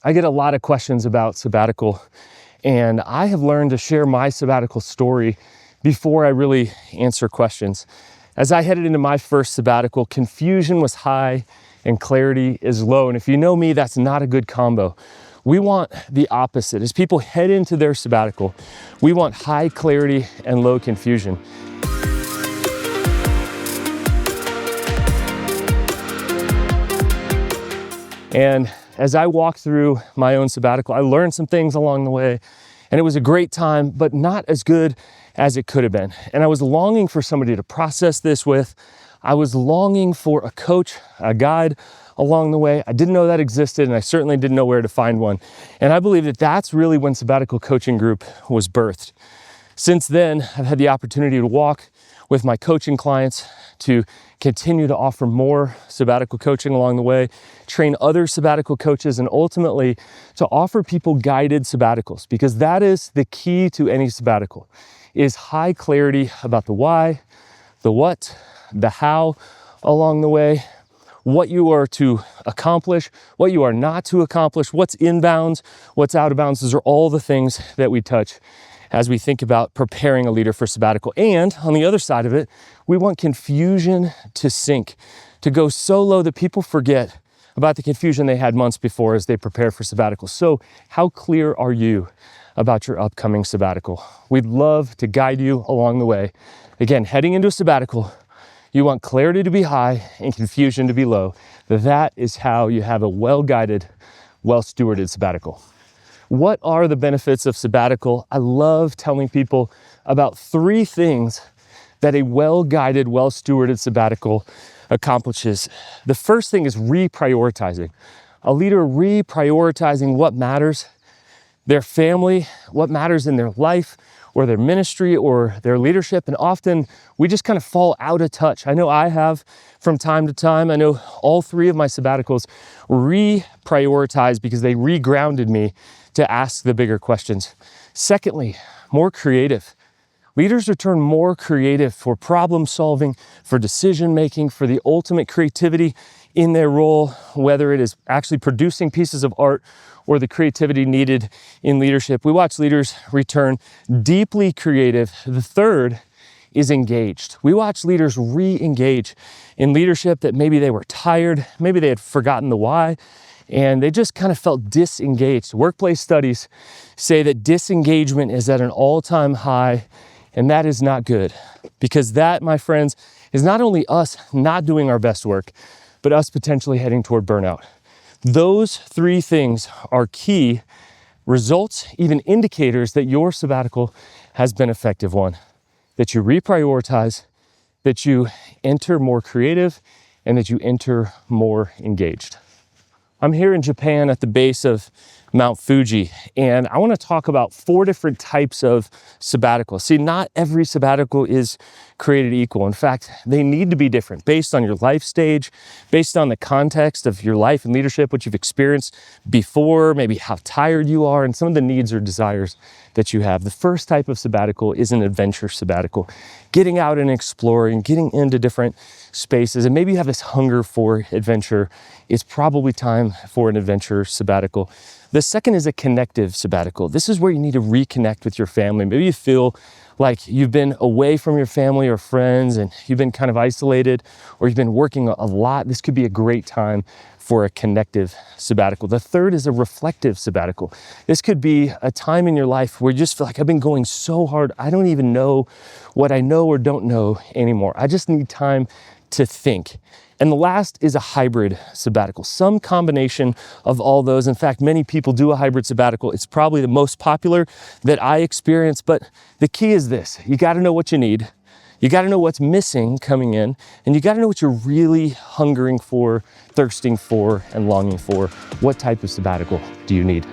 I get a lot of questions about sabbatical, and I have learned to share my sabbatical story before I really answer questions. As I headed into my first sabbatical, confusion was high and clarity is low. And if you know me, that's not a good combo. We want the opposite. As people head into their sabbatical, we want high clarity and low confusion. And as I walked through my own sabbatical, I learned some things along the way, and it was a great time, but not as good as it could have been. And I was longing for somebody to process this with. I was longing for a coach, a guide along the way. I didn't know that existed, and I certainly didn't know where to find one. And I believe that that's really when Sabbatical Coaching Group was birthed. Since then, I've had the opportunity to walk with my coaching clients, to continue to offer more sabbatical coaching along the way, train other sabbatical coaches, and ultimately to offer people guided sabbaticals, because that is the key to any sabbatical, is high clarity about the why, the what, the how along the way, what you are to accomplish, what you are not to accomplish, what's inbounds, what's out of bounds. Those are all the things that we touch as we think about preparing a leader for sabbatical. And on the other side of it, we want confusion to sink, to go so low that people forget about the confusion they had months before as they prepare for sabbatical. So how clear are you about your upcoming sabbatical? We'd love to guide you along the way. Again, heading into a sabbatical, you want clarity to be high and confusion to be low. That is how you have a well-guided, well-stewarded sabbatical. What are the benefits of sabbatical? I love telling people about 3 things that a well-guided, well-stewarded sabbatical accomplishes. The first thing is reprioritizing. A leader reprioritizing what matters, their family, what matters in their life, or their ministry, or their leadership. And often we just kind of fall out of touch. I know I have from time to time. I know all 3 of my sabbaticals reprioritized because they regrounded me to ask the bigger questions. Secondly, more creative. Leaders return more creative for problem solving, for decision making, for the ultimate creativity in their role, whether it is actually producing pieces of art or the creativity needed in leadership. We watch leaders return deeply creative. The third is engaged. We watch leaders re-engage in leadership that maybe they were tired, maybe they had forgotten the why, and they just kind of felt disengaged. Workplace studies say that disengagement is at an all-time high, and that is not good, because that, my friends, is not only us not doing our best work, but us potentially heading toward burnout. Those 3 things are key results, even indicators that your sabbatical has been an effective one. That you reprioritize, that you enter more creative, and that you enter more engaged. I'm here in Japan at the base of Mount Fuji, and I want to talk about 4 different types of sabbaticals. See, not every sabbatical is created equal. In fact, they need to be different based on your life stage, based on the context of your life and leadership, what you've experienced before, maybe how tired you are, and some of the needs or desires that you have. The first type of sabbatical is an adventure sabbatical, getting out and exploring, getting into different spaces, and maybe you have this hunger for adventure. It's probably time for an adventure sabbatical. The second is a connective sabbatical. This is where you need to reconnect with your family. Maybe you feel like you've been away from your family or friends and you've been kind of isolated, or you've been working a lot. This could be a great time for a connective sabbatical. The third is a reflective sabbatical. This could be a time in your life where you just feel like, I've been going so hard, I don't even know what I know or don't know anymore. I just need time to think. And the last is a hybrid sabbatical, some combination of all those. In fact, many people do a hybrid sabbatical. It's probably the most popular that I experience, but the key is this: you got to know what you need. You got to know what's missing coming in, and you got to know what you're really hungering for, thirsting for, and longing for. What type of sabbatical do you need?